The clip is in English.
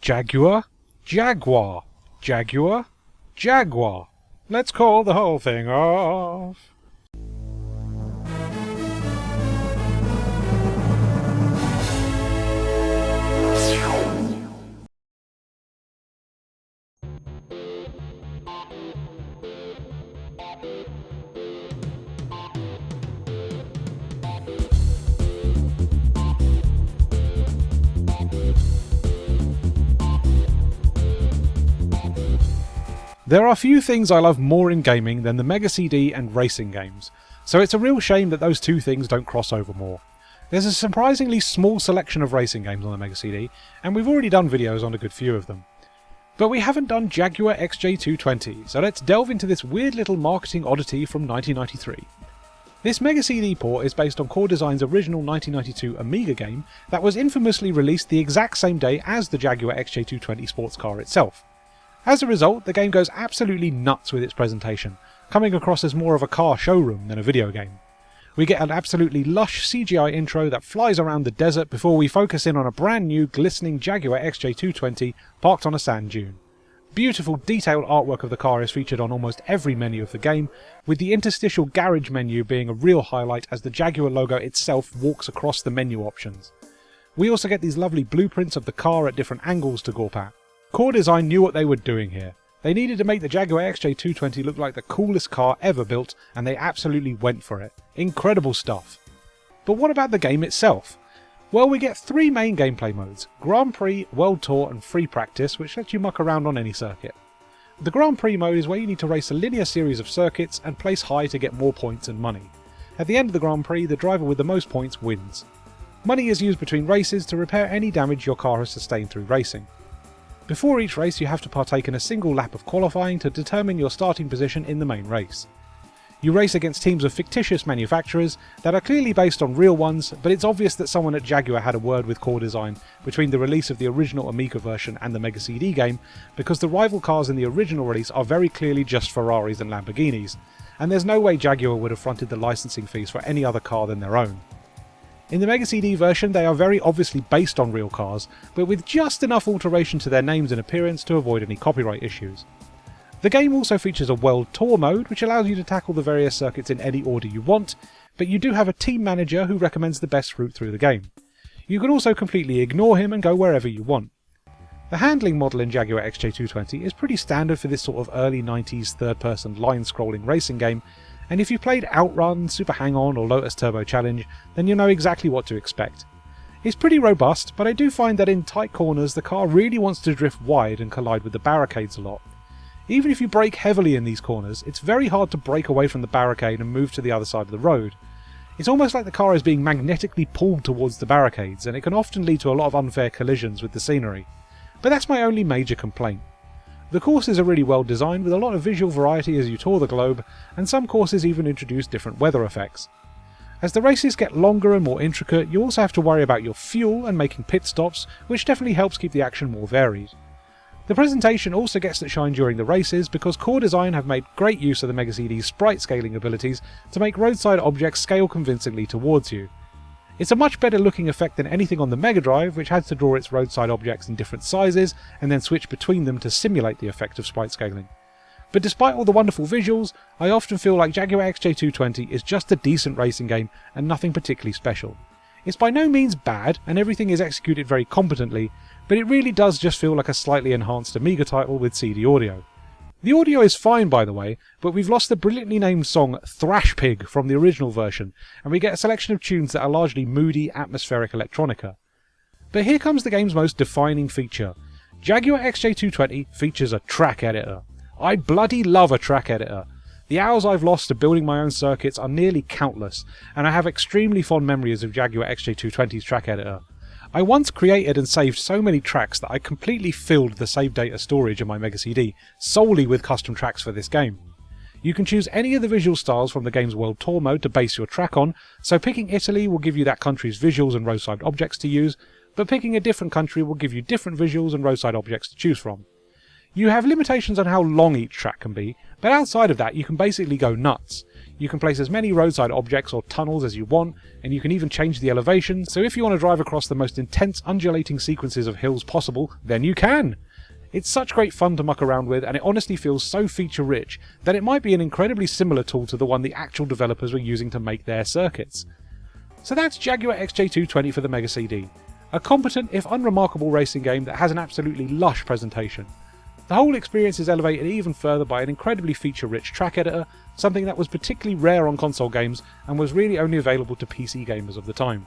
Jaguar, Jaguar, Jaguar, Jaguar. Let's call the whole thing off. There are few things I love more in gaming than the Mega CD and racing games, so it's a real shame that those two things don't cross over more. There's a surprisingly small selection of racing games on the Mega CD, and we've already done videos on a good few of them. But we haven't done Jaguar XJ220, so let's delve into this weird little marketing oddity from 1993. This Mega CD port is based on Core Design's original 1992 Amiga game that was infamously released the exact same day as the Jaguar XJ220 sports car itself. As a result, the game goes absolutely nuts with its presentation, coming across as more of a car showroom than a video game. We get an absolutely lush CGI intro that flies around the desert before we focus in on a brand new glistening Jaguar XJ220 parked on a sand dune. Beautiful detailed artwork of the car is featured on almost every menu of the game, with the interstitial garage menu being a real highlight as the Jaguar logo itself walks across the menu options. We also get these lovely blueprints of the car at different angles to gawp at. Core Design knew what they were doing here. They needed to make the Jaguar XJ220 look like the coolest car ever built, and they absolutely went for it. Incredible stuff. But what about the game itself? Well, we get three main gameplay modes: Grand Prix, World Tour and Free Practice, which lets you muck around on any circuit. The Grand Prix mode is where you need to race a linear series of circuits and place high to get more points and money. At the end of the Grand Prix, the driver with the most points wins. Money is used between races to repair any damage your car has sustained through racing. Before each race you have to partake in a single lap of qualifying to determine your starting position in the main race. You race against teams of fictitious manufacturers that are clearly based on real ones, but it's obvious that someone at Jaguar had a word with Core Design between the release of the original Amiga version and the Mega CD game, because the rival cars in the original release are very clearly just Ferraris and Lamborghinis, and there's no way Jaguar would have fronted the licensing fees for any other car than their own. In the Mega CD version they are very obviously based on real cars, but with just enough alteration to their names and appearance to avoid any copyright issues. The game also features a World Tour mode, which allows you to tackle the various circuits in any order you want, but you do have a team manager who recommends the best route through the game. You can also completely ignore him and go wherever you want. The handling model in Jaguar XJ220 is pretty standard for this sort of early 90s third-person line-scrolling racing game, and if you played Outrun, Super Hang-On or Lotus Turbo Challenge, then you know exactly what to expect. It's pretty robust, but I do find that in tight corners the car really wants to drift wide and collide with the barricades a lot. Even if you brake heavily in these corners, it's very hard to break away from the barricade and move to the other side of the road. It's almost like the car is being magnetically pulled towards the barricades, and it can often lead to a lot of unfair collisions with the scenery. But that's my only major complaint. The courses are really well designed, with a lot of visual variety as you tour the globe, and some courses even introduce different weather effects. As the races get longer and more intricate, you also have to worry about your fuel and making pit stops, which definitely helps keep the action more varied. The presentation also gets to shine during the races because Core Design have made great use of the Mega CD's sprite scaling abilities to make roadside objects scale convincingly towards you. It's a much better looking effect than anything on the Mega Drive, which had to draw its roadside objects in different sizes and then switch between them to simulate the effect of sprite scaling. But despite all the wonderful visuals, I often feel like Jaguar XJ220 is just a decent racing game and nothing particularly special. It's by no means bad, and everything is executed very competently, but it really does just feel like a slightly enhanced Amiga title with CD audio. The audio is fine, by the way, but we've lost the brilliantly named song Thrash Pig from the original version, and we get a selection of tunes that are largely moody, atmospheric electronica. But here comes the game's most defining feature. Jaguar XJ220 features a track editor. I bloody love a track editor. The hours I've lost to building my own circuits are nearly countless, and I have extremely fond memories of Jaguar XJ220's track editor. I once created and saved so many tracks that I completely filled the save data storage in my Mega CD solely with custom tracks for this game. You can choose any of the visual styles from the game's World Tour mode to base your track on, so picking Italy will give you that country's visuals and roadside objects to use, but picking a different country will give you different visuals and roadside objects to choose from. You have limitations on how long each track can be, but outside of that you can basically go nuts. You can place as many roadside objects or tunnels as you want, and you can even change the elevation, so if you want to drive across the most intense undulating sequences of hills possible, then you can! It's such great fun to muck around with, and it honestly feels so feature-rich that it might be an incredibly similar tool to the one the actual developers were using to make their circuits. So that's Jaguar XJ220 for the Mega CD. A competent, if unremarkable, racing game that has an absolutely lush presentation. The whole experience is elevated even further by an incredibly feature-rich track editor, something that was particularly rare on console games and was really only available to PC gamers of the time.